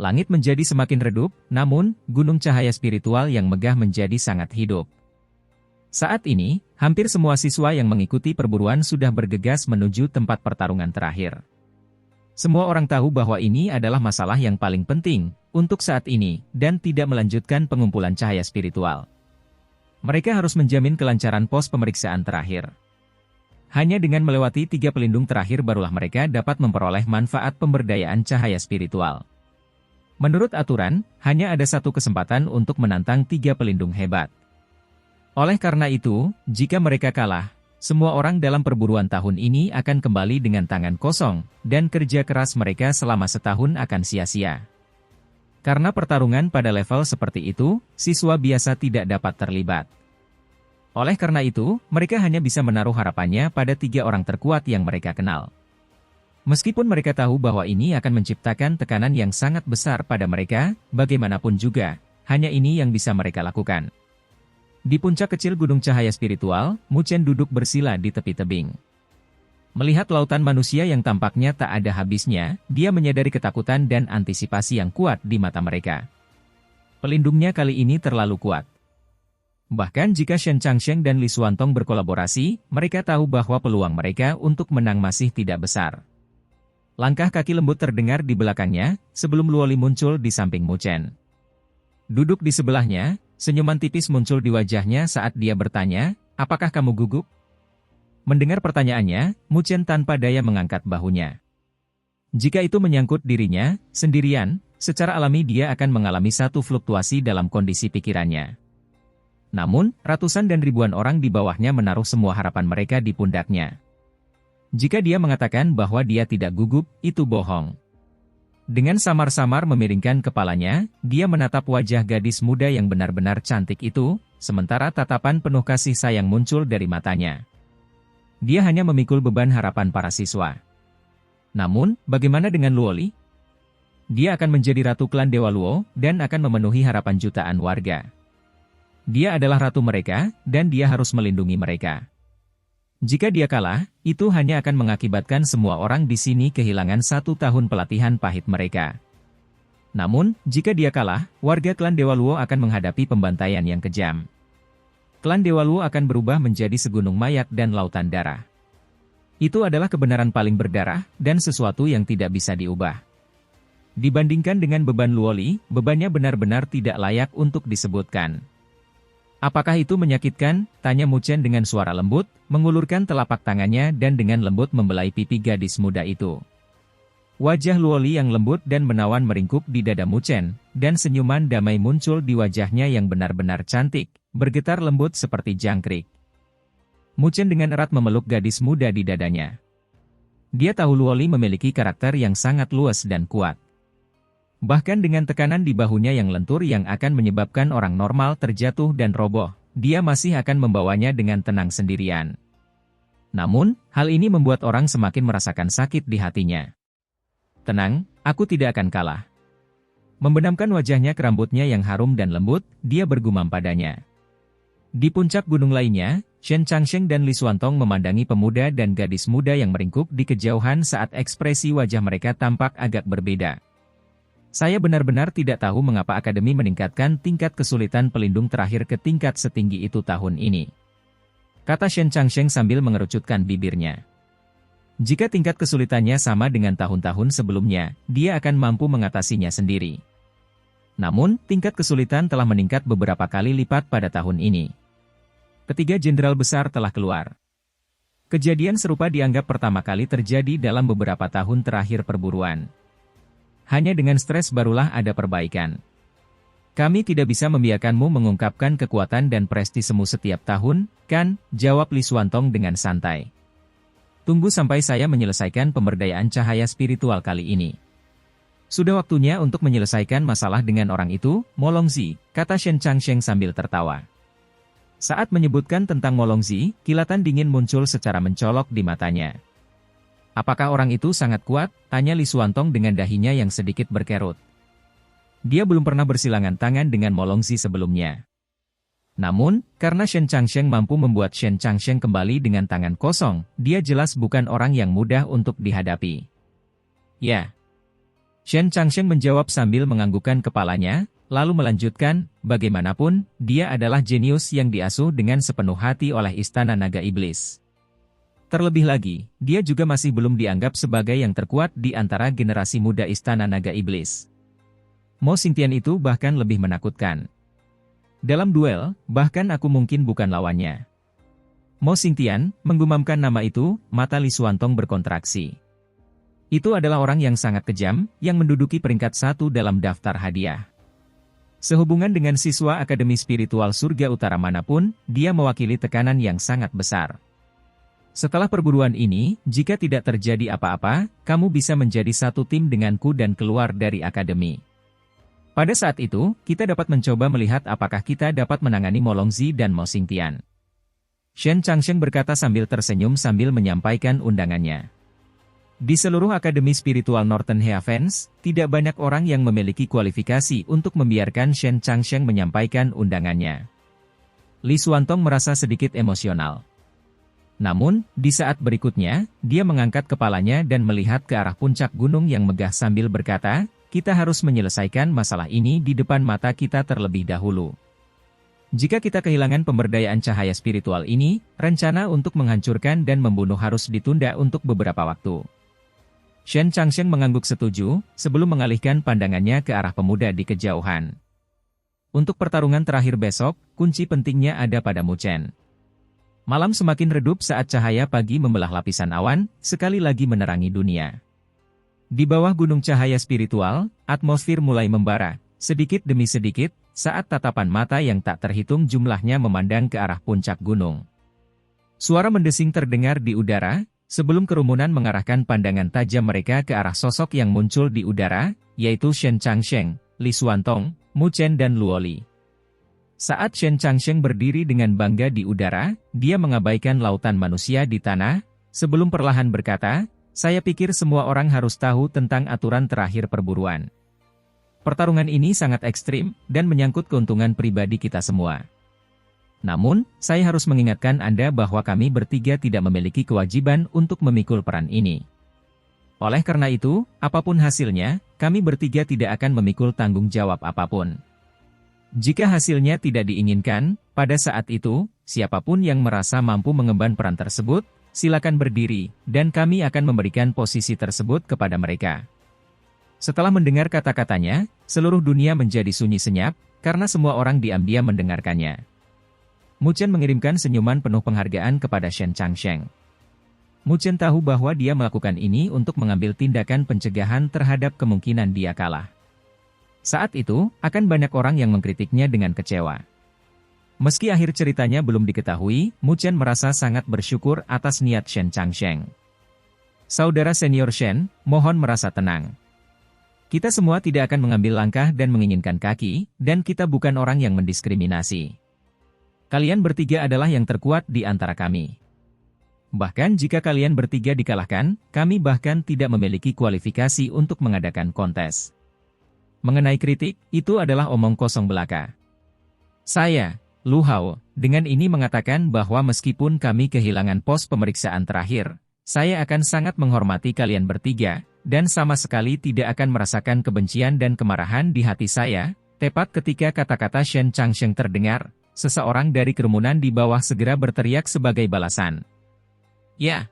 Langit menjadi semakin redup, namun, gunung cahaya spiritual yang megah menjadi sangat hidup. Saat ini, hampir semua siswa yang mengikuti perburuan sudah bergegas menuju tempat pertarungan terakhir. Semua orang tahu bahwa ini adalah masalah yang paling penting untuk saat ini, dan tidak melanjutkan pengumpulan cahaya spiritual. Mereka harus menjamin kelancaran pos pemeriksaan terakhir. Hanya dengan melewati 3 pelindung terakhir barulah mereka dapat memperoleh manfaat pemberdayaan cahaya spiritual. Menurut aturan, hanya ada satu kesempatan untuk menantang 3 pelindung hebat. Oleh karena itu, jika mereka kalah, semua orang dalam perburuan tahun ini akan kembali dengan tangan kosong, dan kerja keras mereka selama setahun akan sia-sia. Karena pertarungan pada level seperti itu, siswa biasa tidak dapat terlibat. Oleh karena itu, mereka hanya bisa menaruh harapannya pada 3 orang terkuat yang mereka kenal. Meskipun mereka tahu bahwa ini akan menciptakan tekanan yang sangat besar pada mereka, bagaimanapun juga, hanya ini yang bisa mereka lakukan. Di puncak kecil gunung cahaya spiritual, Mu Chen duduk bersila di tepi tebing. Melihat lautan manusia yang tampaknya tak ada habisnya, dia menyadari ketakutan dan antisipasi yang kuat di mata mereka. Pelindungnya kali ini terlalu kuat. Bahkan jika Shen Changsheng dan Li Xuantong berkolaborasi, mereka tahu bahwa peluang mereka untuk menang masih tidak besar. Langkah kaki lembut terdengar di belakangnya, sebelum Luoli muncul di samping Mu Chen. Duduk di sebelahnya, senyuman tipis muncul di wajahnya saat dia bertanya, "Apakah kamu gugup?" Mendengar pertanyaannya, Mu Chen tanpa daya mengangkat bahunya. Jika itu menyangkut dirinya, sendirian, secara alami dia akan mengalami satu fluktuasi dalam kondisi pikirannya. Namun, ratusan dan ribuan orang di bawahnya menaruh semua harapan mereka di pundaknya. Jika dia mengatakan bahwa dia tidak gugup, itu bohong. Dengan samar-samar memiringkan kepalanya, dia menatap wajah gadis muda yang benar-benar cantik itu, sementara tatapan penuh kasih sayang muncul dari matanya. Dia hanya memikul beban harapan para siswa. Namun, bagaimana dengan Luoli? Dia akan menjadi ratu klan Dewa Luo, dan akan memenuhi harapan jutaan warga. Dia adalah ratu mereka, dan dia harus melindungi mereka. Jika dia kalah, itu hanya akan mengakibatkan semua orang di sini kehilangan 1 tahun pelatihan pahit mereka. Namun, jika dia kalah, warga klan Dewa Luo akan menghadapi pembantaian yang kejam. Klan Dewa Luo akan berubah menjadi segunung mayat dan lautan darah. Itu adalah kebenaran paling berdarah, dan sesuatu yang tidak bisa diubah. Dibandingkan dengan beban Luoli, bebannya benar-benar tidak layak untuk disebutkan. "Apakah itu menyakitkan?" tanya Mu Chen dengan suara lembut, mengulurkan telapak tangannya dan dengan lembut membelai pipi gadis muda itu. Wajah Luoli yang lembut dan menawan meringkuk di dada Mu Chen, dan senyuman damai muncul di wajahnya yang benar-benar cantik, bergetar lembut seperti jangkrik. Mu Chen dengan erat memeluk gadis muda di dadanya. Dia tahu Luoli memiliki karakter yang sangat luas dan kuat. Bahkan dengan tekanan di bahunya yang lentur yang akan menyebabkan orang normal terjatuh dan roboh, dia masih akan membawanya dengan tenang sendirian. Namun, hal ini membuat orang semakin merasakan sakit di hatinya. "Tenang, aku tidak akan kalah." Membenamkan wajahnya ke rambutnya yang harum dan lembut, dia bergumam padanya. Di puncak gunung lainnya, Shen Changsheng dan Li Xuantong memandangi pemuda dan gadis muda yang meringkuk di kejauhan saat ekspresi wajah mereka tampak agak berbeda. "Saya benar-benar tidak tahu mengapa Akademi meningkatkan tingkat kesulitan pelindung terakhir ke tingkat setinggi itu tahun ini," kata Shen Changsheng sambil mengerucutkan bibirnya. Jika tingkat kesulitannya sama dengan tahun-tahun sebelumnya, dia akan mampu mengatasinya sendiri. Namun, tingkat kesulitan telah meningkat beberapa kali lipat pada tahun ini. Ketiga jenderal besar telah keluar. Kejadian serupa dianggap pertama kali terjadi dalam beberapa tahun terakhir perburuan. Hanya dengan stres barulah ada perbaikan. "Kami tidak bisa membiarkanmu mengungkapkan kekuatan dan prestisemu setiap tahun, kan?" jawab Li Xuantong dengan santai. "Tunggu sampai saya menyelesaikan pemberdayaan cahaya spiritual kali ini. Sudah waktunya untuk menyelesaikan masalah dengan orang itu, Molongzi," kata Shen Changsheng sambil tertawa. Saat menyebutkan tentang Molongzi, kilatan dingin muncul secara mencolok di matanya. "Apakah orang itu sangat kuat?" tanya Li Xuantong dengan dahinya yang sedikit berkerut. Dia belum pernah bersilangan tangan dengan Molongzi sebelumnya. Namun, karena Shen Changsheng mampu membuat Shen Changsheng kembali dengan tangan kosong, dia jelas bukan orang yang mudah untuk dihadapi. "Ya." Shen Changsheng menjawab sambil menganggukkan kepalanya, lalu melanjutkan, bagaimanapun, dia adalah jenius yang diasuh dengan sepenuh hati oleh Istana Naga Iblis. Terlebih lagi, dia juga masih belum dianggap sebagai yang terkuat di antara generasi muda Istana Naga Iblis. Mo Xingtian itu bahkan lebih menakutkan. Dalam duel, bahkan aku mungkin bukan lawannya. Mo Xingtian menggumamkan nama itu, mata Li Xuantong berkontraksi. Itu adalah orang yang sangat kejam, yang menduduki peringkat 1 dalam daftar hadiah. Sehubungan dengan siswa Akademi Spiritual Surga Utara manapun, dia mewakili tekanan yang sangat besar. Setelah perburuan ini, jika tidak terjadi apa-apa, kamu bisa menjadi satu tim denganku dan keluar dari akademi. Pada saat itu, kita dapat mencoba melihat apakah kita dapat menangani Mo Longzi dan Mo Xingtian. Shen Changsheng berkata sambil tersenyum sambil menyampaikan undangannya. Di seluruh Akademi Spiritual Northern Heavens, tidak banyak orang yang memiliki kualifikasi untuk membiarkan Shen Changsheng menyampaikan undangannya. Li Xuantong merasa sedikit emosional. Namun, di saat berikutnya, dia mengangkat kepalanya dan melihat ke arah puncak gunung yang megah sambil berkata, kita harus menyelesaikan masalah ini di depan mata kita terlebih dahulu. Jika kita kehilangan pemberdayaan cahaya spiritual ini, rencana untuk menghancurkan dan membunuh harus ditunda untuk beberapa waktu. Shen Changsheng mengangguk setuju, sebelum mengalihkan pandangannya ke arah pemuda di kejauhan. Untuk pertarungan terakhir besok, kunci pentingnya ada pada Mu Chen. Malam semakin redup saat cahaya pagi membelah lapisan awan, sekali lagi menerangi dunia. Di bawah gunung cahaya spiritual, atmosfer mulai membara, sedikit demi sedikit, saat tatapan mata yang tak terhitung jumlahnya memandang ke arah puncak gunung. Suara mendesing terdengar di udara, sebelum kerumunan mengarahkan pandangan tajam mereka ke arah sosok yang muncul di udara, yaitu Shen Changsheng, Li Xuantong, Mu Chen dan Luoli. Saat Shen Changsheng berdiri dengan bangga di udara, dia mengabaikan lautan manusia di tanah, sebelum perlahan berkata, saya pikir semua orang harus tahu tentang aturan terakhir perburuan. Pertarungan ini sangat ekstrim, dan menyangkut keuntungan pribadi kita semua. Namun, saya harus mengingatkan Anda bahwa kami bertiga tidak memiliki kewajiban untuk memikul peran ini. Oleh karena itu, apapun hasilnya, kami bertiga tidak akan memikul tanggung jawab apapun. Jika hasilnya tidak diinginkan, pada saat itu, siapapun yang merasa mampu mengemban peran tersebut, silakan berdiri, dan kami akan memberikan posisi tersebut kepada mereka. Setelah mendengar kata-katanya, seluruh dunia menjadi sunyi senyap, karena semua orang diam-diam mendengarkannya. Mu Chen mengirimkan senyuman penuh penghargaan kepada Shen Changsheng. Mu Chen tahu bahwa dia melakukan ini untuk mengambil tindakan pencegahan terhadap kemungkinan dia kalah. Saat itu, akan banyak orang yang mengkritiknya dengan kecewa. Meski akhir ceritanya belum diketahui, Mu Chen merasa sangat bersyukur atas niat Shen Changsheng. Saudara senior Shen, mohon merasa tenang. Kita semua tidak akan mengambil langkah dan menginginkan kaki, dan kita bukan orang yang mendiskriminasi. Kalian bertiga adalah yang terkuat di antara kami. Bahkan jika kalian bertiga dikalahkan, kami bahkan tidak memiliki kualifikasi untuk mengadakan kontes. Mengenai kritik, itu adalah omong kosong belaka. Saya, Lu Hao, dengan ini mengatakan bahwa meskipun kami kehilangan pos pemeriksaan terakhir, saya akan sangat menghormati kalian bertiga, dan sama sekali tidak akan merasakan kebencian dan kemarahan di hati saya. Tepat ketika kata-kata Shen Changsheng terdengar, seseorang dari kerumunan di bawah segera berteriak sebagai balasan. Ya,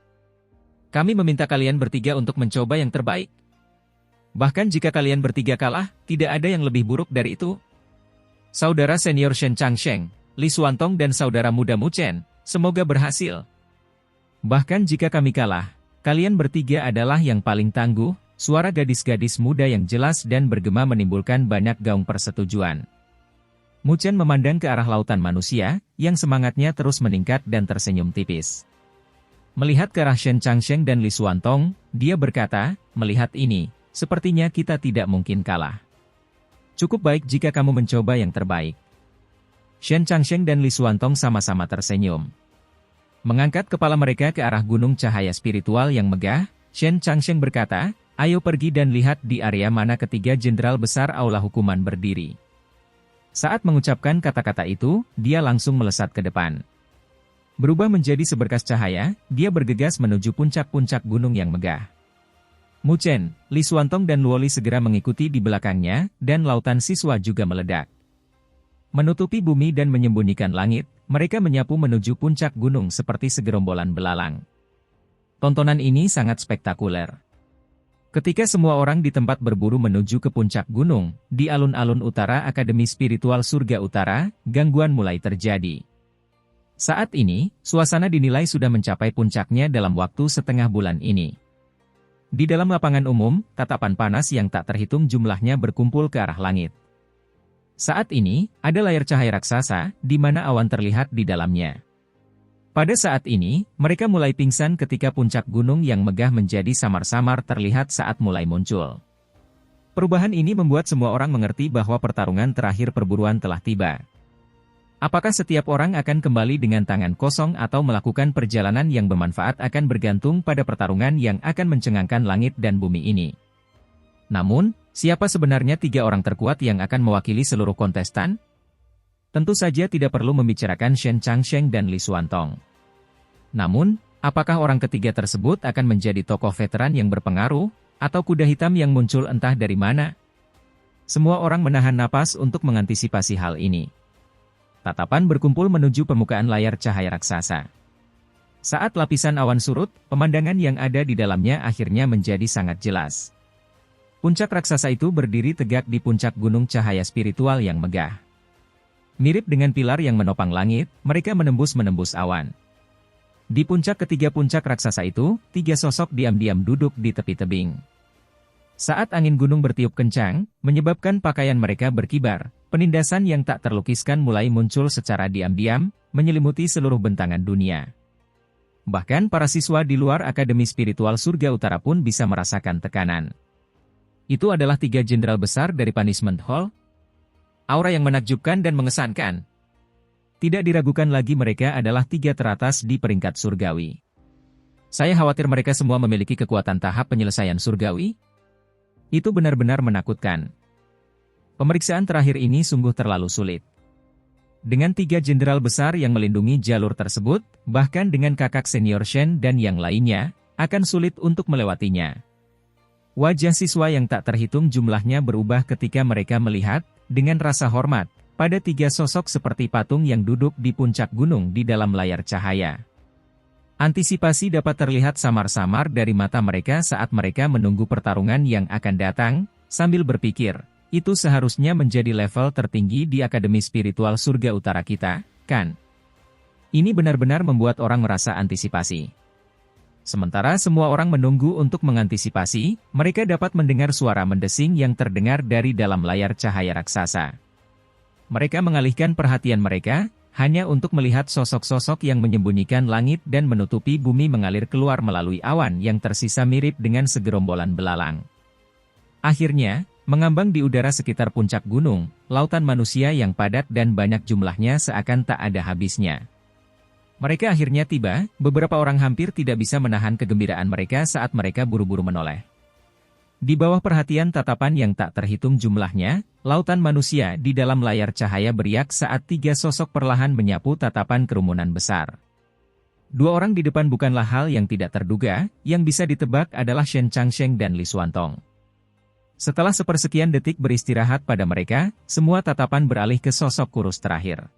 kami meminta kalian bertiga untuk mencoba yang terbaik. Bahkan jika kalian bertiga kalah, tidak ada yang lebih buruk dari itu. Saudara senior Shen Changsheng, Li Xuantong dan saudara muda Mu Chen, semoga berhasil. Bahkan jika kami kalah, kalian bertiga adalah yang paling tangguh. Suara gadis-gadis muda yang jelas dan bergema menimbulkan banyak gaung persetujuan. Mu Chen memandang ke arah lautan manusia, yang semangatnya terus meningkat dan tersenyum tipis. Melihat ke arah Shen Changsheng dan Li Xuantong, dia berkata, melihat ini, sepertinya kita tidak mungkin kalah. Cukup baik jika kamu mencoba yang terbaik. Shen Changsheng dan Li Xuantong sama-sama tersenyum. Mengangkat kepala mereka ke arah gunung cahaya spiritual yang megah, Shen Changsheng berkata, ayo pergi dan lihat di area mana ketiga jenderal besar aula hukuman berdiri. Saat mengucapkan kata-kata itu, dia langsung melesat ke depan. Berubah menjadi seberkas cahaya, dia bergegas menuju puncak-puncak gunung yang megah. Mu Chen, Li Xuantong dan Luoli segera mengikuti di belakangnya, dan lautan siswa juga meledak. Menutupi bumi dan menyembunyikan langit, mereka menyapu menuju puncak gunung seperti segerombolan belalang. Tontonan ini sangat spektakuler. Ketika semua orang di tempat berburu menuju ke puncak gunung, di alun-alun utara Akademi Spiritual Surga Utara, gangguan mulai terjadi. Saat ini, suasana dinilai sudah mencapai puncaknya dalam waktu setengah bulan ini. Di dalam lapangan umum, tatapan panas yang tak terhitung jumlahnya berkumpul ke arah langit. Saat ini, ada layar cahaya raksasa, di mana awan terlihat di dalamnya. Pada saat ini, mereka mulai pingsan ketika puncak gunung yang megah menjadi samar-samar terlihat saat mulai muncul. Perubahan ini membuat semua orang mengerti bahwa pertarungan terakhir perburuan telah tiba. Apakah setiap orang akan kembali dengan tangan kosong atau melakukan perjalanan yang bermanfaat akan bergantung pada pertarungan yang akan mencengangkan langit dan bumi ini. Namun, siapa sebenarnya 3 orang terkuat yang akan mewakili seluruh kontestan? Tentu saja tidak perlu membicarakan Shen Changsheng dan Li Xuantong. Namun, apakah orang ketiga tersebut akan menjadi tokoh veteran yang berpengaruh, atau kuda hitam yang muncul entah dari mana? Semua orang menahan napas untuk mengantisipasi hal ini. Tatapan berkumpul menuju permukaan layar cahaya raksasa. Saat lapisan awan surut, pemandangan yang ada di dalamnya akhirnya menjadi sangat jelas. Puncak raksasa itu berdiri tegak di puncak gunung cahaya spiritual yang megah. Mirip dengan pilar yang menopang langit, mereka menembus awan. Di puncak ketiga puncak raksasa itu, 3 sosok diam-diam duduk di tepi tebing. Saat angin gunung bertiup kencang, menyebabkan pakaian mereka berkibar, penindasan yang tak terlukiskan mulai muncul secara diam-diam, menyelimuti seluruh bentangan dunia. Bahkan para siswa di luar Akademi Spiritual Surga Utara pun bisa merasakan tekanan. Itu adalah 3 jenderal besar dari Punishment Hall. Aura yang menakjubkan dan mengesankan. Tidak diragukan lagi mereka adalah 3 teratas di peringkat surgawi. Saya khawatir mereka semua memiliki kekuatan tahap penyelesaian surgawi. Itu benar-benar menakutkan. Pemeriksaan terakhir ini sungguh terlalu sulit. Dengan 3 jenderal besar yang melindungi jalur tersebut, bahkan dengan kakak senior Shen dan yang lainnya, akan sulit untuk melewatinya. Wajah siswa yang tak terhitung jumlahnya berubah ketika mereka melihat, dengan rasa hormat, pada 3 sosok seperti patung yang duduk di puncak gunung di dalam layar cahaya. Antisipasi dapat terlihat samar-samar dari mata mereka saat mereka menunggu pertarungan yang akan datang, sambil berpikir, itu seharusnya menjadi level tertinggi di Akademi Spiritual Surga Utara kita, kan? Ini benar-benar membuat orang merasa antisipasi. Sementara semua orang menunggu untuk mengantisipasi, mereka dapat mendengar suara mendesing yang terdengar dari dalam layar cahaya raksasa. Mereka mengalihkan perhatian mereka, hanya untuk melihat sosok-sosok yang menyembunyikan langit dan menutupi bumi mengalir keluar melalui awan yang tersisa mirip dengan segerombolan belalang. Akhirnya, mengambang di udara sekitar puncak gunung, lautan manusia yang padat dan banyak jumlahnya seakan tak ada habisnya. Mereka akhirnya tiba, beberapa orang hampir tidak bisa menahan kegembiraan mereka saat mereka buru-buru menoleh. Di bawah perhatian tatapan yang tak terhitung jumlahnya, lautan manusia di dalam layar cahaya beriak saat 3 sosok perlahan menyapu tatapan kerumunan besar. 2 orang di depan bukanlah hal yang tidak terduga, yang bisa ditebak adalah Shen Changsheng dan Li Xuantong. Setelah sepersekian detik beristirahat pada mereka, semua tatapan beralih ke sosok kurus terakhir.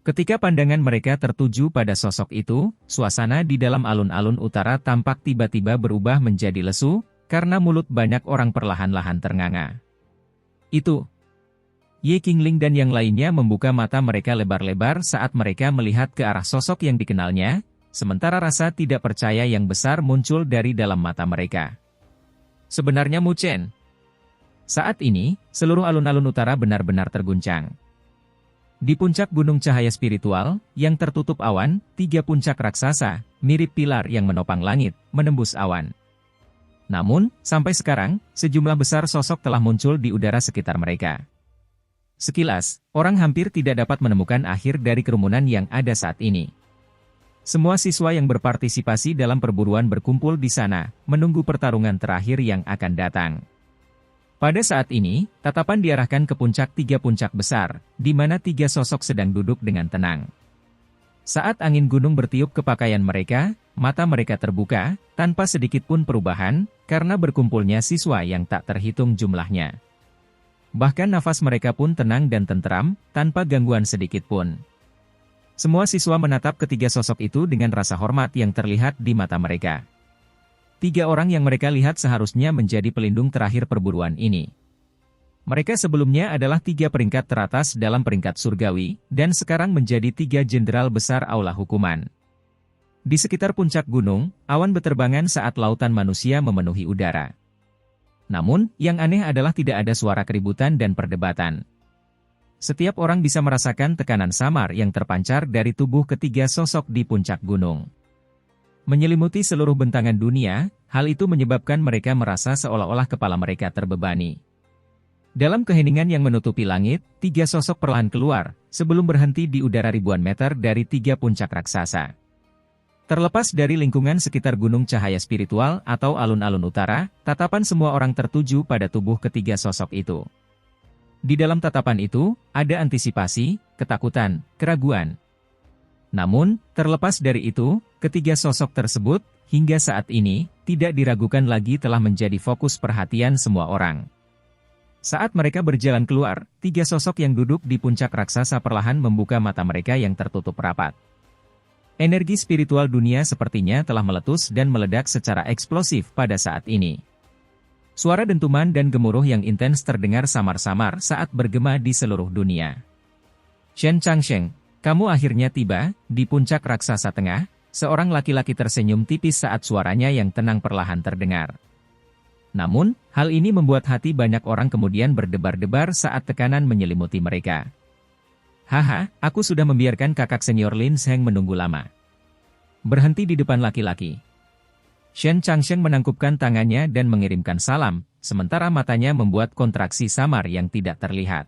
Ketika pandangan mereka tertuju pada sosok itu, suasana di dalam alun-alun utara tampak tiba-tiba berubah menjadi lesu, karena mulut banyak orang perlahan-lahan ternganga. Itu. Ye Qingling dan yang lainnya membuka mata mereka lebar-lebar saat mereka melihat ke arah sosok yang dikenalnya, sementara rasa tidak percaya yang besar muncul dari dalam mata mereka. Sebenarnya Mu Chen. Saat ini, seluruh alun-alun utara benar-benar terguncang. Di puncak gunung cahaya spiritual, yang tertutup awan, 3 puncak raksasa, mirip pilar yang menopang langit, menembus awan. Namun, sampai sekarang, sejumlah besar sosok telah muncul di udara sekitar mereka. Sekilas, orang hampir tidak dapat menemukan akhir dari kerumunan yang ada saat ini. Semua siswa yang berpartisipasi dalam perburuan berkumpul di sana, menunggu pertarungan terakhir yang akan datang. Pada saat ini, tatapan diarahkan ke puncak 3 puncak besar, di mana 3 sosok sedang duduk dengan tenang. Saat angin gunung bertiup ke pakaian mereka, mata mereka terbuka, tanpa sedikit pun perubahan, karena berkumpulnya siswa yang tak terhitung jumlahnya. Bahkan nafas mereka pun tenang dan tenteram, tanpa gangguan sedikit pun. Semua siswa menatap ketiga sosok itu dengan rasa hormat yang terlihat di mata mereka. 3 orang yang mereka lihat seharusnya menjadi pelindung terakhir perburuan ini. Mereka sebelumnya adalah 3 peringkat teratas dalam peringkat surgawi, dan sekarang menjadi 3 jenderal besar aula hukuman. Di sekitar puncak gunung, awan beterbangan saat lautan manusia memenuhi udara. Namun, yang aneh adalah tidak ada suara keributan dan perdebatan. Setiap orang bisa merasakan tekanan samar yang terpancar dari tubuh ketiga sosok di puncak gunung. Menyelimuti seluruh bentangan dunia, hal itu menyebabkan mereka merasa seolah-olah kepala mereka terbebani. Dalam keheningan yang menutupi langit, 3 sosok perlahan keluar, sebelum berhenti di udara ribuan meter dari 3 puncak raksasa. Terlepas dari lingkungan sekitar gunung cahaya spiritual atau alun-alun utara, tatapan semua orang tertuju pada tubuh ketiga sosok itu. Di dalam tatapan itu, ada antisipasi, ketakutan, keraguan. Namun, terlepas dari itu, ketiga sosok tersebut, hingga saat ini, tidak diragukan lagi telah menjadi fokus perhatian semua orang. Saat mereka berjalan keluar, 3 sosok yang duduk di puncak raksasa perlahan membuka mata mereka yang tertutup rapat. Energi spiritual dunia sepertinya telah meletus dan meledak secara eksplosif pada saat ini. Suara dentuman dan gemuruh yang intens terdengar samar-samar saat bergema di seluruh dunia. Shen Changsheng, kamu akhirnya tiba di puncak raksasa tengah. Seorang laki-laki tersenyum tipis saat suaranya yang tenang perlahan terdengar. Namun, hal ini membuat hati banyak orang kemudian berdebar-debar saat tekanan menyelimuti mereka. Haha, aku sudah membiarkan kakak senior Lin Zheng menunggu lama. Berhenti di depan laki-laki. Shen Changsheng menangkupkan tangannya dan mengirimkan salam, sementara matanya membuat kontraksi samar yang tidak terlihat.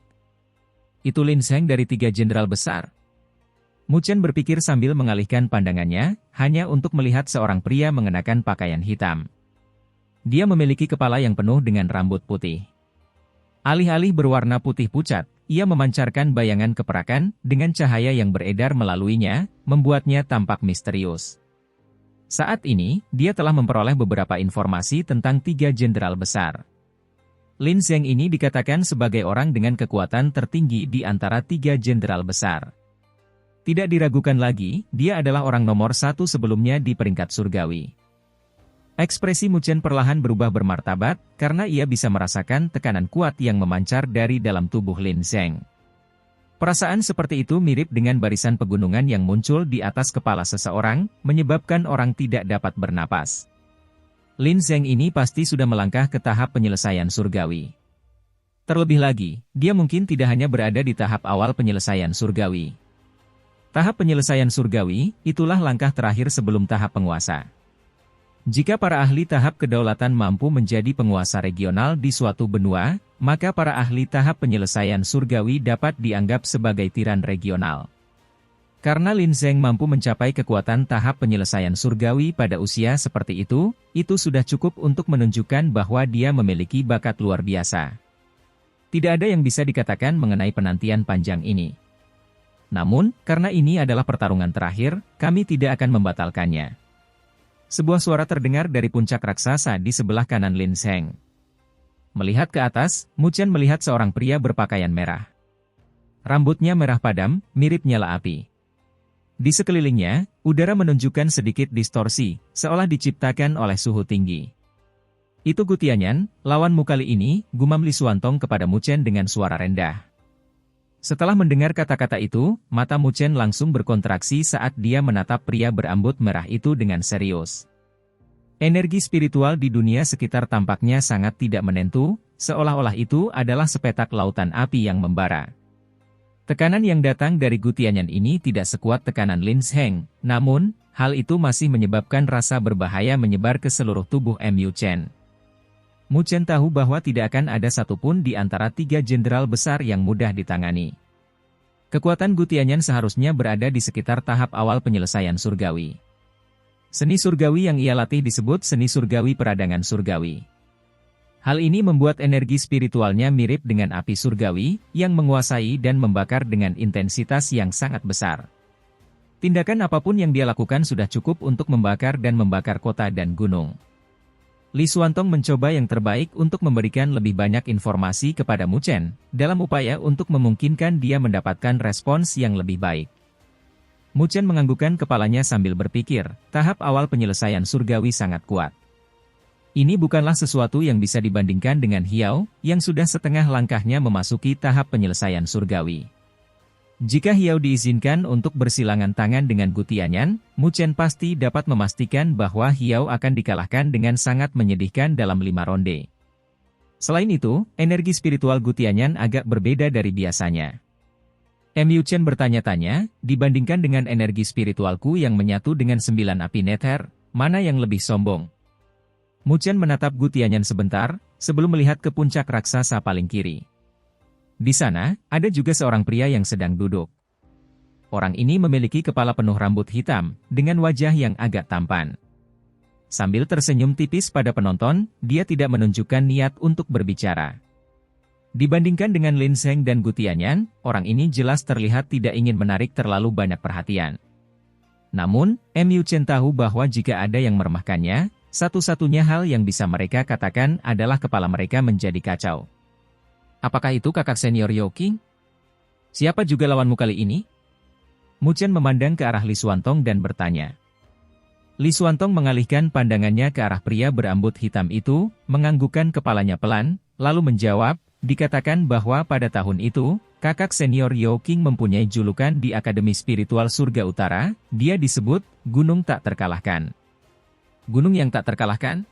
Itu Lin Zheng dari 3 jenderal besar. Mu Chen berpikir sambil mengalihkan pandangannya, hanya untuk melihat seorang pria mengenakan pakaian hitam. Dia memiliki kepala yang penuh dengan rambut putih. Alih-alih berwarna putih pucat, ia memancarkan bayangan keperakan dengan cahaya yang beredar melaluinya, membuatnya tampak misterius. Saat ini, dia telah memperoleh beberapa informasi tentang 3 jenderal besar. Lin Zheng ini dikatakan sebagai orang dengan kekuatan tertinggi di antara 3 jenderal besar. Tidak diragukan lagi, dia adalah orang nomor 1 sebelumnya di peringkat surgawi. Ekspresi Mu Chen perlahan berubah bermartabat, karena ia bisa merasakan tekanan kuat yang memancar dari dalam tubuh Lin Zheng. Perasaan seperti itu mirip dengan barisan pegunungan yang muncul di atas kepala seseorang, menyebabkan orang tidak dapat bernapas. Lin Zheng ini pasti sudah melangkah ke tahap penyelesaian surgawi. Terlebih lagi, dia mungkin tidak hanya berada di tahap awal penyelesaian surgawi. Tahap penyelesaian surgawi, itulah langkah terakhir sebelum tahap penguasa. Jika para ahli tahap kedaulatan mampu menjadi penguasa regional di suatu benua, maka para ahli tahap penyelesaian surgawi dapat dianggap sebagai tiran regional. Karena Lin Zheng mampu mencapai kekuatan tahap penyelesaian surgawi pada usia seperti itu sudah cukup untuk menunjukkan bahwa dia memiliki bakat luar biasa. Tidak ada yang bisa dikatakan mengenai penantian panjang ini. Namun, karena ini adalah pertarungan terakhir, kami tidak akan membatalkannya. Sebuah suara terdengar dari puncak raksasa di sebelah kanan Lin Zheng. Melihat ke atas, Mu Chen melihat seorang pria berpakaian merah. Rambutnya merah padam, mirip nyala api. Di sekelilingnya, udara menunjukkan sedikit distorsi, seolah diciptakan oleh suhu tinggi. Itu Gu Tianyan, lawanmu kali ini, gumam Li Xuantong kepada Mu Chen dengan suara rendah. Setelah mendengar kata-kata itu, mata Mu Chen langsung berkontraksi saat dia menatap pria berambut merah itu dengan serius. Energi spiritual di dunia sekitar tampaknya sangat tidak menentu, seolah-olah itu adalah sepetak lautan api yang membara. Tekanan yang datang dari Gu Tianyan ini tidak sekuat tekanan Lin Zheng, namun, hal itu masih menyebabkan rasa berbahaya menyebar ke seluruh tubuh Mu Chen. Mu Chen tahu bahwa tidak akan ada satupun di antara 3 jenderal besar yang mudah ditangani. Kekuatan Gu Tianyan seharusnya berada di sekitar tahap awal penyelesaian surgawi. Seni surgawi yang ia latih disebut seni surgawi peradangan surgawi. Hal ini membuat energi spiritualnya mirip dengan api surgawi, yang menguasai dan membakar dengan intensitas yang sangat besar. Tindakan apapun yang dia lakukan sudah cukup untuk membakar kota dan gunung. Li Xuantong mencoba yang terbaik untuk memberikan lebih banyak informasi kepada Mu Chen, dalam upaya untuk memungkinkan dia mendapatkan respons yang lebih baik. Mu Chen menganggukkan kepalanya sambil berpikir, tahap awal penyelesaian surgawi sangat kuat. Ini bukanlah sesuatu yang bisa dibandingkan dengan Hiao, yang sudah setengah langkahnya memasuki tahap penyelesaian surgawi. Jika Hiao diizinkan untuk bersilangan tangan dengan Gu Tianyan, Mu Chen pasti dapat memastikan bahwa Hiao akan dikalahkan dengan sangat menyedihkan dalam 5 ronde. Selain itu, energi spiritual Gu Tianyan agak berbeda dari biasanya. Mu Chen bertanya-tanya, dibandingkan dengan energi spiritualku yang menyatu dengan 9 api nether, mana yang lebih sombong? Mu Chen menatap Gu Tianyan sebentar, sebelum melihat ke puncak raksasa paling kiri. Di sana, ada juga seorang pria yang sedang duduk. Orang ini memiliki kepala penuh rambut hitam, dengan wajah yang agak tampan. Sambil tersenyum tipis pada penonton, dia tidak menunjukkan niat untuk berbicara. Dibandingkan dengan Lin Zeng dan Gu Tianyan, orang ini jelas terlihat tidak ingin menarik terlalu banyak perhatian. Namun, Mu Chen tahu bahwa jika ada yang meremehkannya, satu-satunya hal yang bisa mereka katakan adalah kepala mereka menjadi kacau. Apakah itu kakak senior Yao Qing? Siapa juga lawanmu kali ini? Mu Chen memandang ke arah Li Xuantong dan bertanya. Li Xuantong mengalihkan pandangannya ke arah pria berambut hitam itu, menganggukkan kepalanya pelan, lalu menjawab, dikatakan bahwa pada tahun itu, kakak senior Yao Qing mempunyai julukan di Akademi Spiritual Surga Utara, dia disebut Gunung Tak Terkalahkan. Gunung yang tak terkalahkan?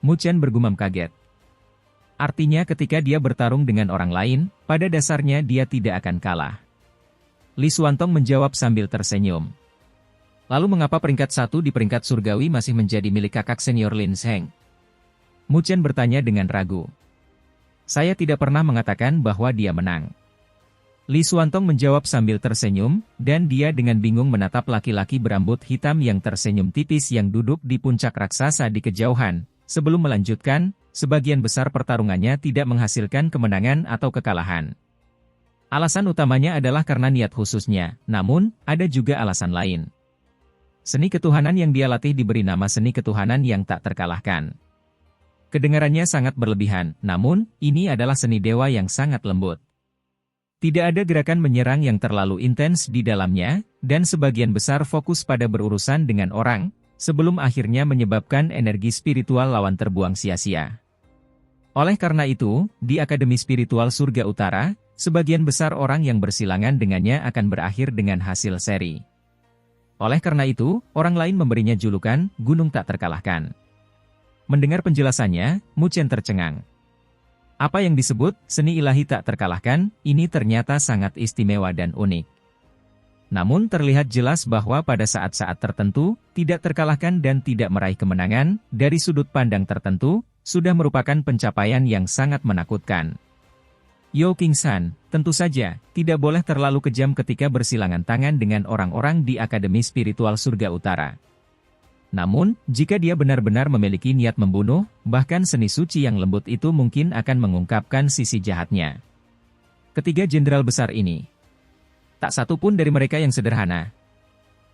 Mu Chen bergumam kaget. Artinya ketika dia bertarung dengan orang lain, pada dasarnya dia tidak akan kalah. Li Xuantong menjawab sambil tersenyum. Lalu mengapa peringkat 1 di peringkat surgawi masih menjadi milik kakak senior Lin Zeng? Mu Chen bertanya dengan ragu. Saya tidak pernah mengatakan bahwa dia menang. Li Xuantong menjawab sambil tersenyum, dan dia dengan bingung menatap laki-laki berambut hitam yang tersenyum tipis yang duduk di puncak raksasa di kejauhan. Sebelum melanjutkan, sebagian besar pertarungannya tidak menghasilkan kemenangan atau kekalahan. Alasan utamanya adalah karena niat khususnya, namun, ada juga alasan lain. Seni ketuhanan yang dia latih diberi nama seni ketuhanan yang tak terkalahkan. Kedengarannya sangat berlebihan, namun, ini adalah seni dewa yang sangat lembut. Tidak ada gerakan menyerang yang terlalu intens di dalamnya, dan sebagian besar fokus pada berurusan dengan orang, sebelum akhirnya menyebabkan energi spiritual lawan terbuang sia-sia. Oleh karena itu, di Akademi Spiritual Surga Utara, sebagian besar orang yang bersilangan dengannya akan berakhir dengan hasil seri. Oleh karena itu, orang lain memberinya julukan, Gunung Tak Terkalahkan. Mendengar penjelasannya, Mu Chen tercengang. Apa yang disebut, seni ilahi tak terkalahkan, ini ternyata sangat istimewa dan unik. Namun terlihat jelas bahwa pada saat-saat tertentu, tidak terkalahkan dan tidak meraih kemenangan, dari sudut pandang tertentu, sudah merupakan pencapaian yang sangat menakutkan. Yao Qing-san, tentu saja, tidak boleh terlalu kejam ketika bersilangan tangan dengan orang-orang di Akademi Spiritual Surga Utara. Namun, jika dia benar-benar memiliki niat membunuh, bahkan seni suci yang lembut itu mungkin akan mengungkapkan sisi jahatnya. Ketiga jenderal besar ini, tak satu pun dari mereka yang sederhana.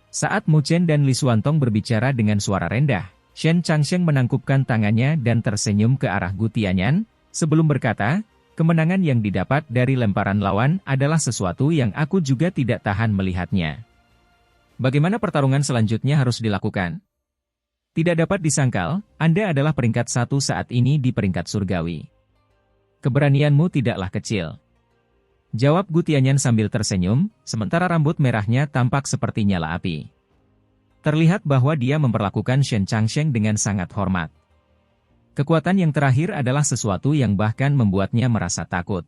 Saat Mu Chen dan Li Xuantong berbicara dengan suara rendah, Shen Changsheng menangkupkan tangannya dan tersenyum ke arah Gu Tianyan, sebelum berkata, kemenangan yang didapat dari lemparan lawan adalah sesuatu yang aku juga tidak tahan melihatnya. Bagaimana pertarungan selanjutnya harus dilakukan? Tidak dapat disangkal, Anda adalah peringkat 1 saat ini di peringkat surgawi. Keberanianmu tidaklah kecil. Jawab Gu Tianyan sambil tersenyum, sementara rambut merahnya tampak seperti nyala api. Terlihat bahwa dia memperlakukan Shen Changsheng dengan sangat hormat. Kekuatan yang terakhir adalah sesuatu yang bahkan membuatnya merasa takut.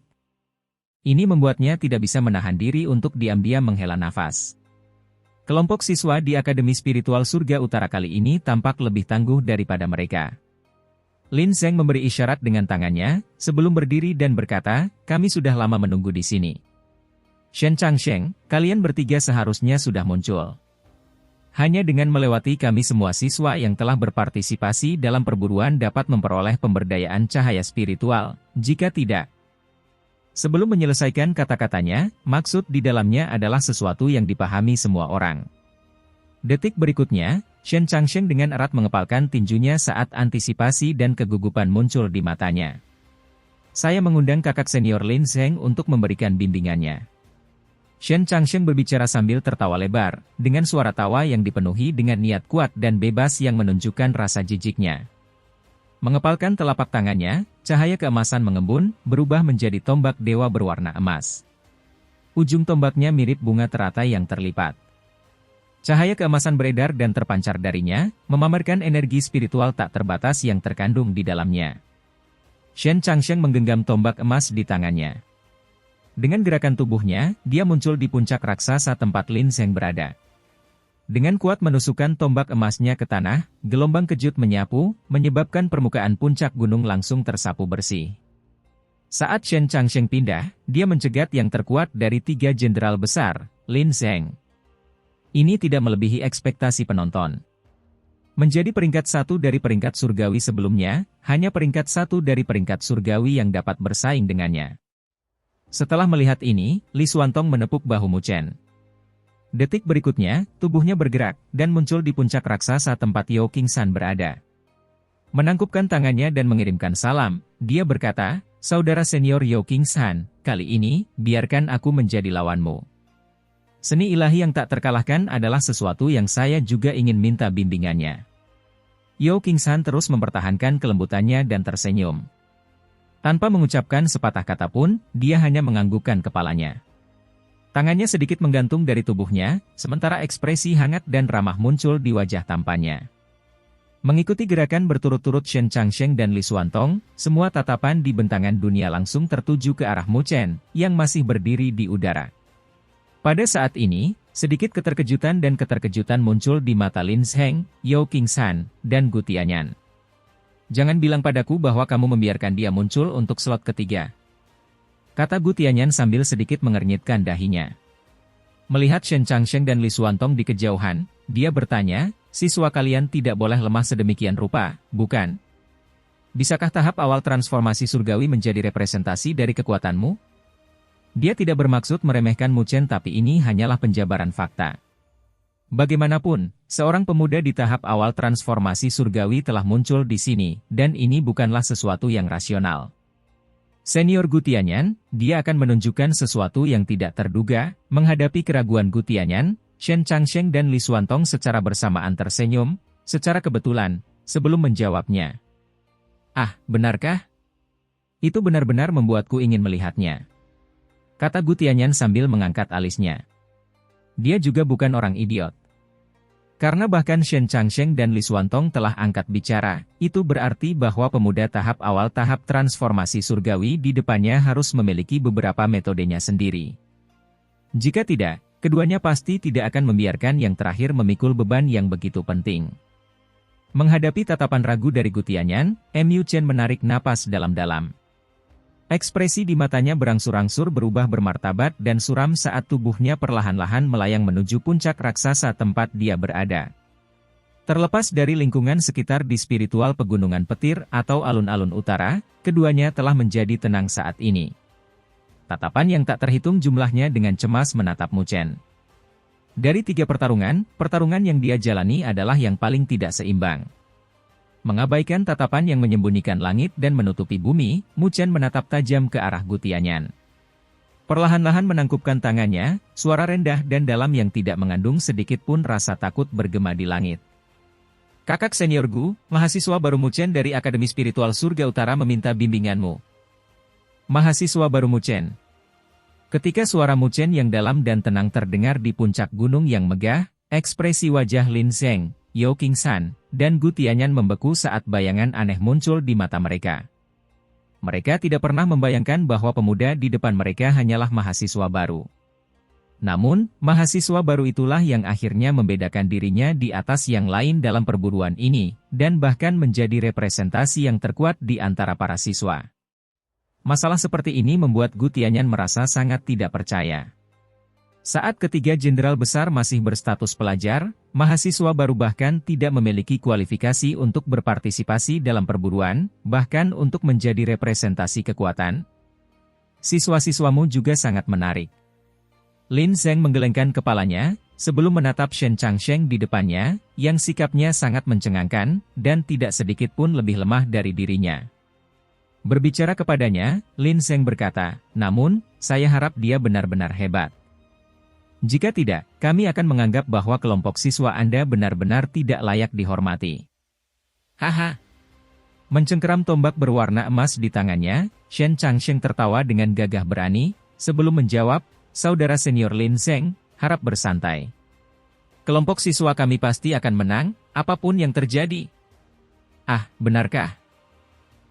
Ini membuatnya tidak bisa menahan diri untuk diam-diam menghela nafas. Kelompok siswa di Akademi Spiritual Surga Utara kali ini tampak lebih tangguh daripada mereka. Lin Zeng memberi isyarat dengan tangannya, sebelum berdiri dan berkata, kami sudah lama menunggu di sini. Shen Changsheng, kalian bertiga seharusnya sudah muncul. Hanya dengan melewati kami semua siswa yang telah berpartisipasi dalam perburuan dapat memperoleh pemberdayaan cahaya spiritual, jika tidak. Sebelum menyelesaikan kata-katanya, maksud di dalamnya adalah sesuatu yang dipahami semua orang. Detik berikutnya, Shen Changsheng dengan erat mengepalkan tinjunya saat antisipasi dan kegugupan muncul di matanya. Saya mengundang kakak senior Lin Zheng untuk memberikan bimbingannya. Shen Changsheng berbicara sambil tertawa lebar, dengan suara tawa yang dipenuhi dengan niat kuat dan bebas yang menunjukkan rasa jijiknya. Mengepalkan telapak tangannya, cahaya keemasan mengembun, berubah menjadi tombak dewa berwarna emas. Ujung tombaknya mirip bunga teratai yang terlipat. Cahaya keemasan beredar dan terpancar darinya, memamerkan energi spiritual tak terbatas yang terkandung di dalamnya. Shen Changsheng menggenggam tombak emas di tangannya. Dengan gerakan tubuhnya, dia muncul di puncak raksasa tempat Lin Zheng berada. Dengan kuat menusukkan tombak emasnya ke tanah, gelombang kejut menyapu, menyebabkan permukaan puncak gunung langsung tersapu bersih. Saat Shen Changsheng pindah, dia mencegat yang terkuat dari 3 jenderal besar, Lin Zheng. Ini tidak melebihi ekspektasi penonton. Menjadi peringkat 1 dari peringkat surgawi sebelumnya, hanya peringkat 1 dari peringkat surgawi yang dapat bersaing dengannya. Setelah melihat ini, Li Xuantong menepuk bahu Mu Chen. Detik berikutnya, tubuhnya bergerak, dan muncul di puncak raksasa tempat Yao Qingsan berada. Menangkupkan tangannya dan mengirimkan salam, dia berkata, "Saudara senior Yao Qingsan, kali ini, biarkan aku menjadi lawanmu. Seni ilahi yang tak terkalahkan adalah sesuatu yang saya juga ingin minta bimbingannya." Yao Qingsan terus mempertahankan kelembutannya dan tersenyum. Tanpa mengucapkan sepatah kata pun, dia hanya menganggukkan kepalanya. Tangannya sedikit menggantung dari tubuhnya, sementara ekspresi hangat dan ramah muncul di wajah tampannya. Mengikuti gerakan berturut-turut Shen Changsheng dan Li Xuantong, semua tatapan di bentangan dunia langsung tertuju ke arah Mu Chen, yang masih berdiri di udara. Pada saat ini, sedikit keterkejutan muncul di mata Lin Zheng, Yao Qingsan, dan Gu Tianyan. "Jangan bilang padaku bahwa kamu membiarkan dia muncul untuk slot ketiga," kata Gu Tianyan sambil sedikit mengernyitkan dahinya. Melihat Shen Changsheng dan Li Xuantong di kejauhan, dia bertanya, "Siswa kalian tidak boleh lemah sedemikian rupa, bukan? Bisakah tahap awal transformasi surgawi menjadi representasi dari kekuatanmu?" Dia tidak bermaksud meremehkan Mu Chen, tapi ini hanyalah penjabaran fakta. Bagaimanapun, seorang pemuda di tahap awal transformasi surgawi telah muncul di sini, dan ini bukanlah sesuatu yang rasional. Senior Gu Tianyan, dia akan menunjukkan sesuatu yang tidak terduga. Menghadapi keraguan Gu Tianyan, Shen Changsheng dan Li Xuantong secara bersamaan tersenyum, secara kebetulan, sebelum menjawabnya. "Ah, benarkah? Itu benar-benar membuatku ingin melihatnya," kata Gu Tianyan sambil mengangkat alisnya. Dia juga bukan orang idiot. Karena bahkan Shen Changsheng dan Li Xuantong telah angkat bicara, itu berarti bahwa pemuda tahap awal tahap transformasi surgawi di depannya harus memiliki beberapa metodenya sendiri. Jika tidak, keduanya pasti tidak akan membiarkan yang terakhir memikul beban yang begitu penting. Menghadapi tatapan ragu dari Gu Tianyan, Mu Chen menarik napas dalam-dalam. Ekspresi di matanya berangsur-angsur berubah bermartabat dan suram saat tubuhnya perlahan-lahan melayang menuju puncak raksasa tempat dia berada. Terlepas dari lingkungan sekitar di spiritual pegunungan petir atau alun-alun utara, keduanya telah menjadi tenang saat ini. Tatapan yang tak terhitung jumlahnya dengan cemas menatap Mu Chen. Dari 3 pertarungan yang dia jalani adalah yang paling tidak seimbang. Mengabaikan tatapan yang menyembunyikan langit dan menutupi bumi, Mu Chen menatap tajam ke arah Gu Tianyan. Perlahan-lahan menangkupkan tangannya, suara rendah dan dalam yang tidak mengandung sedikit pun rasa takut bergema di langit. "Kakak senior Gu, mahasiswa baru Mu Chen dari Akademi Spiritual Surga Utara meminta bimbinganmu." Mahasiswa baru Mu Chen. Ketika suara Mu Chen yang dalam dan tenang terdengar di puncak gunung yang megah, ekspresi wajah Lin Zheng, Yao Qingsan, dan Gu Tianyan membeku saat bayangan aneh muncul di mata mereka. Mereka tidak pernah membayangkan bahwa pemuda di depan mereka hanyalah mahasiswa baru. Namun, mahasiswa baru itulah yang akhirnya membedakan dirinya di atas yang lain dalam perburuan ini, dan bahkan menjadi representasi yang terkuat di antara para siswa. Masalah seperti ini membuat Gu Tianyan merasa sangat tidak percaya. Saat ketiga jenderal besar masih berstatus pelajar, mahasiswa baru bahkan tidak memiliki kualifikasi untuk berpartisipasi dalam perburuan, bahkan untuk menjadi representasi kekuatan. siswa-siswamu juga sangat menarik. Lin Zheng menggelengkan kepalanya, sebelum menatap Shen Changsheng di depannya, yang sikapnya sangat mencengangkan, dan tidak sedikit pun lebih lemah dari dirinya. Berbicara kepadanya, Lin Zheng berkata, namun, saya harap dia benar-benar hebat. Jika tidak, kami akan menganggap bahwa kelompok siswa Anda benar-benar tidak layak dihormati. Haha. Mencengkeram tombak berwarna emas di tangannya, Shen Changsheng tertawa dengan gagah berani, sebelum menjawab, saudara senior Lin Zheng, harap bersantai. Kelompok siswa kami pasti akan menang, apapun yang terjadi. Ah, benarkah?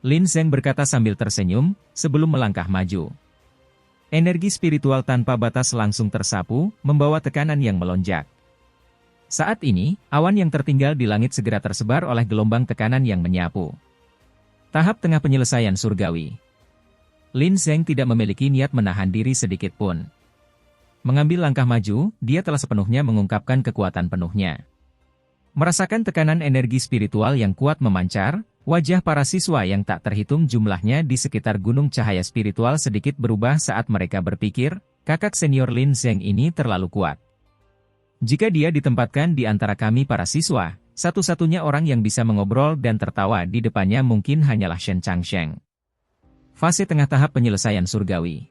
Lin Zheng berkata sambil tersenyum, sebelum melangkah maju. Energi spiritual tanpa batas langsung tersapu, membawa tekanan yang melonjak. Saat ini, awan yang tertinggal di langit segera tersebar oleh gelombang tekanan yang menyapu. Tahap tengah penyelesaian surgawi. Lin Zheng tidak memiliki niat menahan diri sedikit pun. Mengambil langkah maju, dia telah sepenuhnya mengungkapkan kekuatan penuhnya. Merasakan tekanan energi spiritual yang kuat memancar, wajah para siswa yang tak terhitung jumlahnya di sekitar gunung cahaya spiritual sedikit berubah saat mereka berpikir, kakak senior Lin Zheng ini terlalu kuat. Jika dia ditempatkan di antara kami para siswa, satu-satunya orang yang bisa mengobrol dan tertawa di depannya mungkin hanyalah Shen Changsheng. Fase tengah tahap penyelesaian surgawi.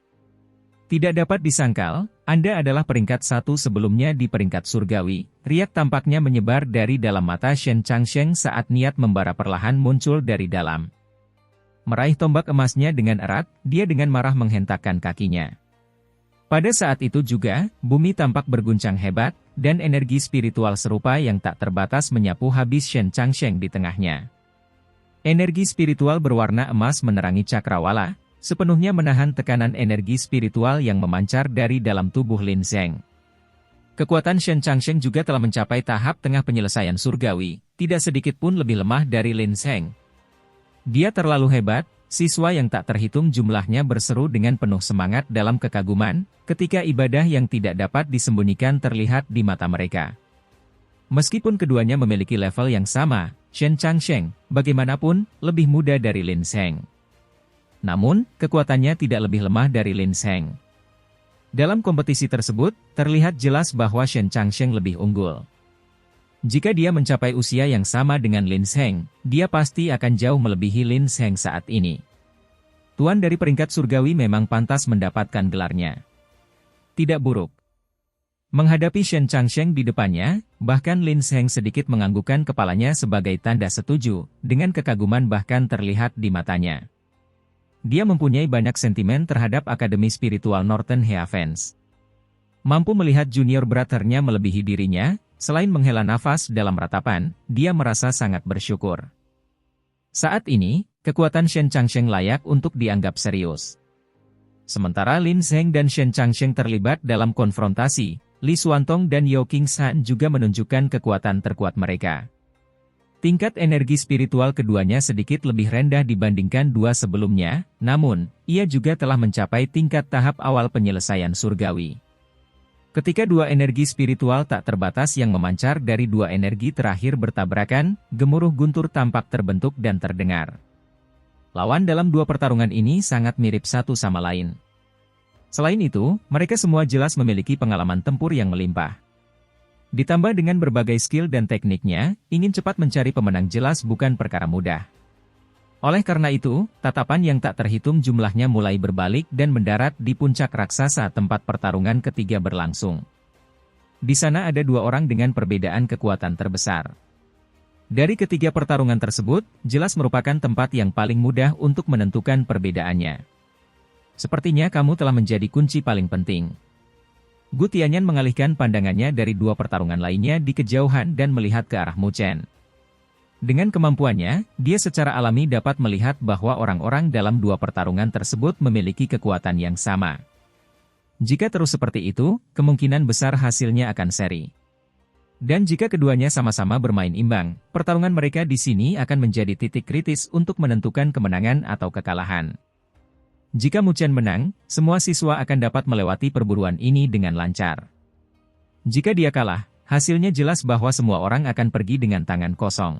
Tidak dapat disangkal, Anda adalah peringkat satu sebelumnya di peringkat surgawi. Riak tampaknya menyebar dari dalam mata Shen Changsheng saat niat membara perlahan muncul dari dalam. Meraih tombak emasnya dengan erat, dia dengan marah menghentakkan kakinya. Pada saat itu juga, bumi tampak berguncang hebat, dan energi spiritual serupa yang tak terbatas menyapu habis Shen Changsheng di tengahnya. Energi spiritual berwarna emas menerangi cakrawala, sepenuhnya menahan tekanan energi spiritual yang memancar dari dalam tubuh Lin Zheng. Kekuatan Shen Changsheng juga telah mencapai tahap tengah penyelesaian surgawi, tidak sedikit pun lebih lemah dari Lin Zheng. Dia terlalu hebat, siswa yang tak terhitung jumlahnya berseru dengan penuh semangat dalam kekaguman, ketika ibadah yang tidak dapat disembunyikan terlihat di mata mereka. Meskipun keduanya memiliki level yang sama, Shen Changsheng, bagaimanapun, lebih muda dari Lin Zheng. Namun, kekuatannya tidak lebih lemah dari Lin Zheng. Dalam kompetisi tersebut, terlihat jelas bahwa Shen Changsheng lebih unggul. Jika dia mencapai usia yang sama dengan Lin Zheng, dia pasti akan jauh melebihi Lin Zheng saat ini. Tuan dari peringkat surgawi memang pantas mendapatkan gelarnya. Tidak buruk. Menghadapi Shen Changsheng di depannya, bahkan Lin Zheng sedikit menganggukkan kepalanya sebagai tanda setuju, dengan kekaguman bahkan terlihat di matanya. Dia mempunyai banyak sentimen terhadap Akademi Spiritual Northern Heavens. Mampu melihat junior brother-nya melebihi dirinya, selain menghela nafas dalam ratapan, dia merasa sangat bersyukur. Saat ini, kekuatan Shen Changsheng layak untuk dianggap serius. Sementara Lin Zheng dan Shen Changsheng terlibat dalam konfrontasi, Li Xuantong dan Yao Qingshan juga menunjukkan kekuatan terkuat mereka. Tingkat energi spiritual keduanya sedikit lebih rendah dibandingkan dua sebelumnya, namun, ia juga telah mencapai tingkat tahap awal penyelesaian surgawi. Ketika dua energi spiritual tak terbatas yang memancar dari dua energi terakhir bertabrakan, gemuruh guntur tampak terbentuk dan terdengar. Lawan dalam dua pertarungan ini sangat mirip satu sama lain. Selain itu, mereka semua jelas memiliki pengalaman tempur yang melimpah. Ditambah dengan berbagai skill dan tekniknya, ingin cepat mencari pemenang jelas bukan perkara mudah. Oleh karena itu, tatapan yang tak terhitung jumlahnya mulai berbalik dan mendarat di puncak raksasa tempat pertarungan ketiga berlangsung. Di sana ada dua orang dengan perbedaan kekuatan terbesar. Dari ketiga pertarungan tersebut, jelas merupakan tempat yang paling mudah untuk menentukan perbedaannya. Sepertinya kamu telah menjadi kunci paling penting. Gu Tianyan mengalihkan pandangannya dari dua pertarungan lainnya di kejauhan dan melihat ke arah Mu Chen. Dengan kemampuannya, dia secara alami dapat melihat bahwa orang-orang dalam dua pertarungan tersebut memiliki kekuatan yang sama. Jika terus seperti itu, kemungkinan besar hasilnya akan seri. Dan jika keduanya sama-sama bermain imbang, pertarungan mereka di sini akan menjadi titik kritis untuk menentukan kemenangan atau kekalahan. Jika Mu Chen menang, semua siswa akan dapat melewati perburuan ini dengan lancar. Jika dia kalah, hasilnya jelas bahwa semua orang akan pergi dengan tangan kosong.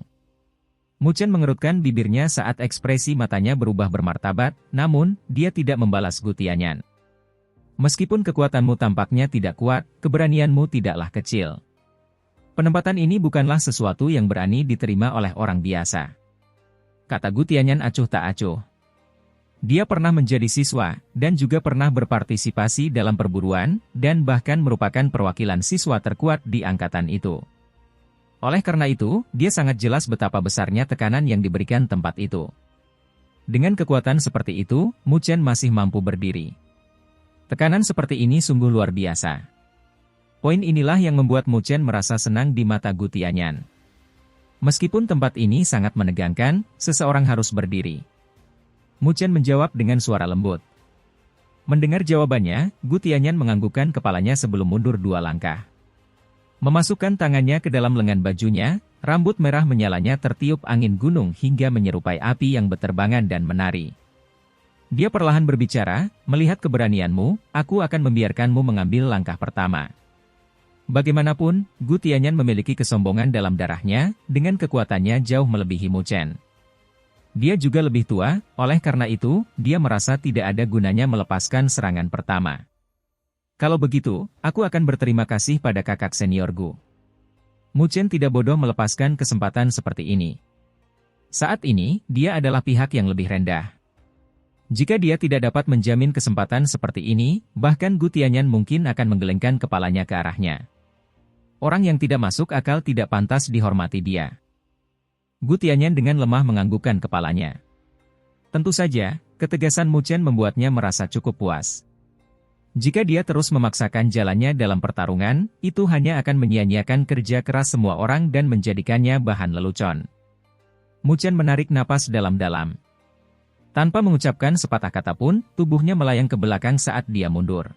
Mu Chen mengerutkan bibirnya saat ekspresi matanya berubah bermartabat, namun, dia tidak membalas Gu Tianyan. Meskipun kekuatanmu tampaknya tidak kuat, keberanianmu tidaklah kecil. Penempatan ini bukanlah sesuatu yang berani diterima oleh orang biasa. Kata Gu Tianyan acuh tak acuh. Dia pernah menjadi siswa, dan juga pernah berpartisipasi dalam perburuan, dan bahkan merupakan perwakilan siswa terkuat di angkatan itu. Oleh karena itu, dia sangat jelas betapa besarnya tekanan yang diberikan tempat itu. Dengan kekuatan seperti itu, Mu Chen masih mampu berdiri. Tekanan seperti ini sungguh luar biasa. Poin inilah yang membuat Mu Chen merasa senang di mata Gu Tianyan. Meskipun tempat ini sangat menegangkan, seseorang harus berdiri. Mu Chen menjawab dengan suara lembut. Mendengar jawabannya, Gu Tianyan menganggukkan kepalanya sebelum mundur 2 langkah. Memasukkan tangannya ke dalam lengan bajunya, rambut merah menyalanya tertiup angin gunung hingga menyerupai api yang berterbangan dan menari. Dia perlahan berbicara, melihat keberanianmu, aku akan membiarkanmu mengambil langkah pertama. Bagaimanapun, Gu Tianyan memiliki kesombongan dalam darahnya, dengan kekuatannya jauh melebihi Mu Chen. Dia juga lebih tua, oleh karena itu, dia merasa tidak ada gunanya melepaskan serangan pertama. Kalau begitu, aku akan berterima kasih pada kakak senior Gu. Mu Chen tidak bodoh melepaskan kesempatan seperti ini. Saat ini, dia adalah pihak yang lebih rendah. Jika dia tidak dapat menjamin kesempatan seperti ini, bahkan Gu Tianyan mungkin akan menggelengkan kepalanya ke arahnya. Orang yang tidak masuk akal tidak pantas dihormati dia. Gu Tianyan dengan lemah menganggukkan kepalanya. Tentu saja, ketegasan Mu Chen membuatnya merasa cukup puas. Jika dia terus memaksakan jalannya dalam pertarungan, itu hanya akan menyia-nyiakan kerja keras semua orang dan menjadikannya bahan lelucon. Mu Chen menarik napas dalam-dalam. Tanpa mengucapkan sepatah kata pun, tubuhnya melayang ke belakang saat dia mundur.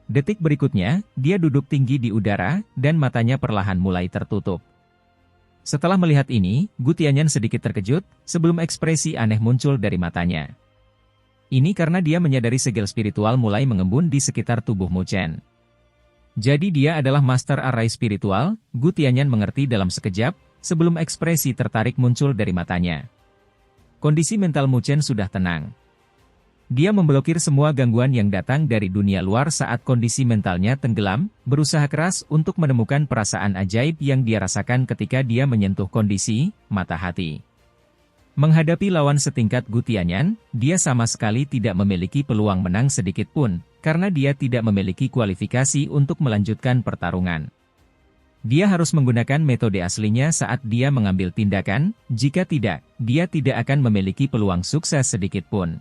Detik berikutnya, dia duduk tinggi di udara, dan matanya perlahan mulai tertutup. Setelah melihat ini, Gu Tianyan sedikit terkejut, sebelum ekspresi aneh muncul dari matanya. Ini karena dia menyadari segel spiritual mulai mengembun di sekitar tubuh Mu Chen. Jadi dia adalah master array spiritual, Gu Tianyan mengerti dalam sekejap, sebelum ekspresi tertarik muncul dari matanya. Kondisi mental Mu Chen sudah tenang. Dia memblokir semua gangguan yang datang dari dunia luar saat kondisi mentalnya tenggelam, berusaha keras untuk menemukan perasaan ajaib yang dia rasakan ketika dia menyentuh kondisi mata hati. Menghadapi lawan setingkat Gu Tianyan, dia sama sekali tidak memiliki peluang menang sedikit pun, karena dia tidak memiliki kualifikasi untuk melanjutkan pertarungan. Dia harus menggunakan metode aslinya saat dia mengambil tindakan, jika tidak, dia tidak akan memiliki peluang sukses sedikit pun.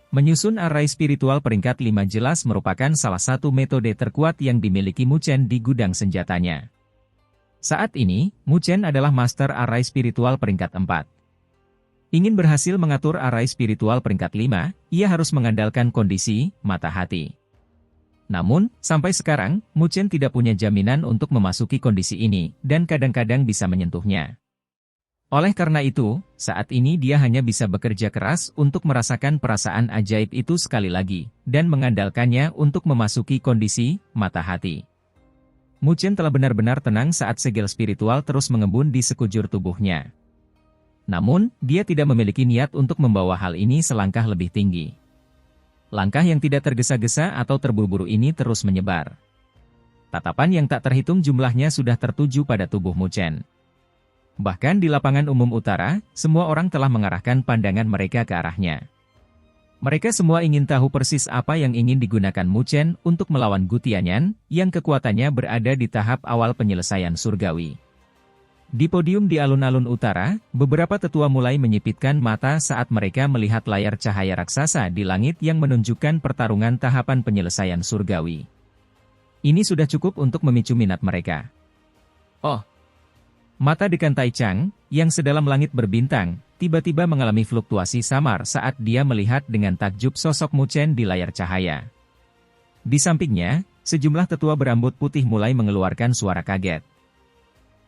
Menyusun array spiritual peringkat 5 jelas merupakan salah satu metode terkuat yang dimiliki Mu Chen di gudang senjatanya. Saat ini, Mu Chen adalah master array spiritual peringkat 4. Ingin berhasil mengatur array spiritual peringkat 5, ia harus mengandalkan kondisi mata hati. Namun, sampai sekarang, Mu Chen tidak punya jaminan untuk memasuki kondisi ini, dan kadang-kadang bisa menyentuhnya. Oleh karena itu, saat ini dia hanya bisa bekerja keras untuk merasakan perasaan ajaib itu sekali lagi, dan mengandalkannya untuk memasuki kondisi mata hati. Mu Chen telah benar-benar tenang saat segel spiritual terus mengembun di sekujur tubuhnya. Namun, dia tidak memiliki niat untuk membawa hal ini selangkah lebih tinggi. Langkah yang tidak tergesa-gesa atau terburu-buru ini terus menyebar. Tatapan yang tak terhitung jumlahnya sudah tertuju pada tubuh Mu Chen. Bahkan di lapangan umum utara, semua orang telah mengarahkan pandangan mereka ke arahnya. Mereka semua ingin tahu persis apa yang ingin digunakan Mu Chen untuk melawan Gu Tianyan, yang kekuatannya berada di tahap awal penyelesaian surgawi. Di podium di alun-alun utara, beberapa tetua mulai menyipitkan mata saat mereka melihat layar cahaya raksasa di langit yang menunjukkan pertarungan tahapan penyelesaian surgawi. Ini sudah cukup untuk memicu minat mereka. Oh! Mata dekan Tai Chang, yang sedalam langit berbintang, tiba-tiba mengalami fluktuasi samar saat dia melihat dengan takjub sosok Mu Chen di layar cahaya. Di sampingnya, sejumlah tetua berambut putih mulai mengeluarkan suara kaget.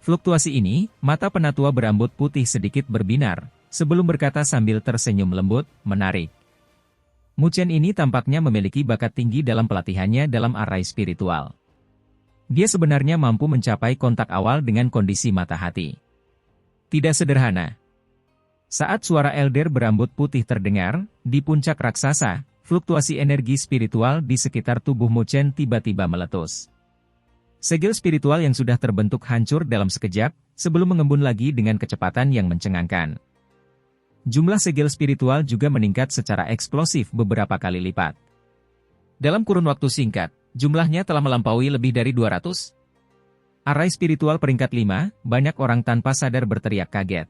Fluktuasi ini, mata penatua berambut putih sedikit berbinar, sebelum berkata sambil tersenyum lembut, menarik. Mu Chen ini tampaknya memiliki bakat tinggi dalam pelatihannya dalam array spiritual. Dia sebenarnya mampu mencapai kontak awal dengan kondisi mata hati. Tidak sederhana. Saat suara Elder berambut putih terdengar, di puncak raksasa, fluktuasi energi spiritual di sekitar tubuh Mu Chen tiba-tiba meletus. Segel spiritual yang sudah terbentuk hancur dalam sekejap, sebelum mengembun lagi dengan kecepatan yang mencengangkan. Jumlah segel spiritual juga meningkat secara eksplosif beberapa kali lipat. Dalam kurun waktu singkat, jumlahnya telah melampaui lebih dari 200. Arai spiritual peringkat 5, banyak orang tanpa sadar berteriak kaget.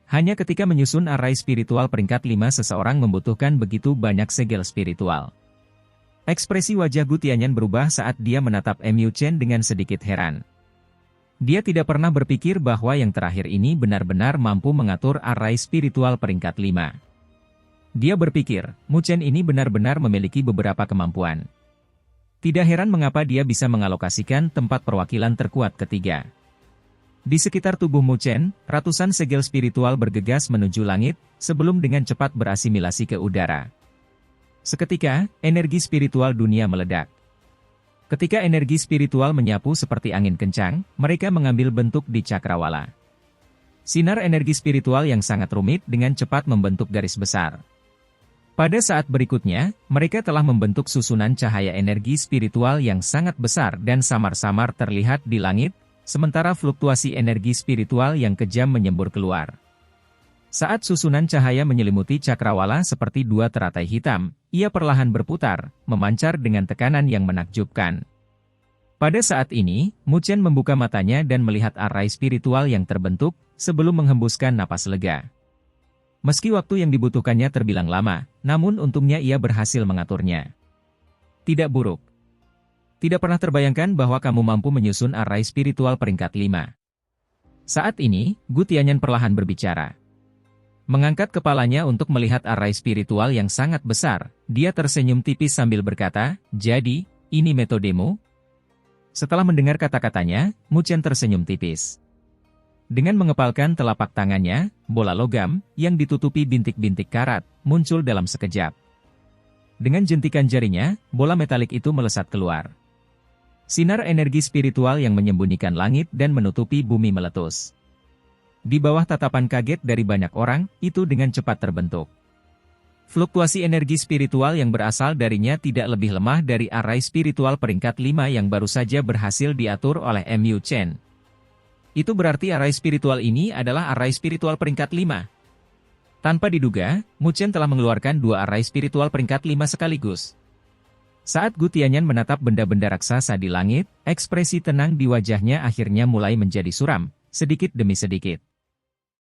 Hanya ketika menyusun arai spiritual peringkat 5 seseorang membutuhkan begitu banyak segel spiritual. Ekspresi wajah Gu Tianyan berubah saat dia menatap Mu Chen dengan sedikit heran. Dia tidak pernah berpikir bahwa yang terakhir ini benar-benar mampu mengatur arai spiritual peringkat 5. Dia berpikir, Mu Chen ini benar-benar memiliki beberapa kemampuan. Tidak heran mengapa dia bisa mengalokasikan tempat perwakilan terkuat ketiga. Di sekitar tubuh Mu Chen, ratusan segel spiritual bergegas menuju langit, sebelum dengan cepat berasimilasi ke udara. Seketika, energi spiritual dunia meledak. Ketika energi spiritual menyapu seperti angin kencang, mereka mengambil bentuk di cakrawala. Sinar energi spiritual yang sangat rumit dengan cepat membentuk garis besar. Pada saat berikutnya, mereka telah membentuk susunan cahaya energi spiritual yang sangat besar dan samar-samar terlihat di langit, sementara fluktuasi energi spiritual yang kejam menyembur keluar. Saat susunan cahaya menyelimuti cakrawala seperti dua teratai hitam, ia perlahan berputar, memancar dengan tekanan yang menakjubkan. Pada saat ini, Mu Chen membuka matanya dan melihat arai spiritual yang terbentuk, sebelum menghembuskan napas lega. Meski waktu yang dibutuhkannya terbilang lama, namun untungnya ia berhasil mengaturnya. Tidak buruk. Tidak pernah terbayangkan bahwa kamu mampu menyusun arai spiritual peringkat 5. Saat ini, Gu Tianyan perlahan berbicara. Mengangkat kepalanya untuk melihat arai spiritual yang sangat besar, dia tersenyum tipis sambil berkata, "Jadi, ini metodemu?" Setelah mendengar kata-katanya, Mu Chen tersenyum tipis. Dengan mengepalkan telapak tangannya, bola logam, yang ditutupi bintik-bintik karat, muncul dalam sekejap. Dengan jentikan jarinya, bola metalik itu melesat keluar. Sinar energi spiritual yang menyembunyikan langit dan menutupi bumi meletus. Di bawah tatapan kaget dari banyak orang, itu dengan cepat terbentuk. Fluktuasi energi spiritual yang berasal darinya tidak lebih lemah dari arai spiritual peringkat 5 yang baru saja berhasil diatur oleh Mu Chen. Itu berarti arai spiritual ini adalah arai spiritual peringkat 5. Tanpa diduga, Mu Chen telah mengeluarkan dua arai spiritual peringkat 5 sekaligus. Saat Gu Tianyan menatap benda-benda raksasa di langit, ekspresi tenang di wajahnya akhirnya mulai menjadi suram, sedikit demi sedikit.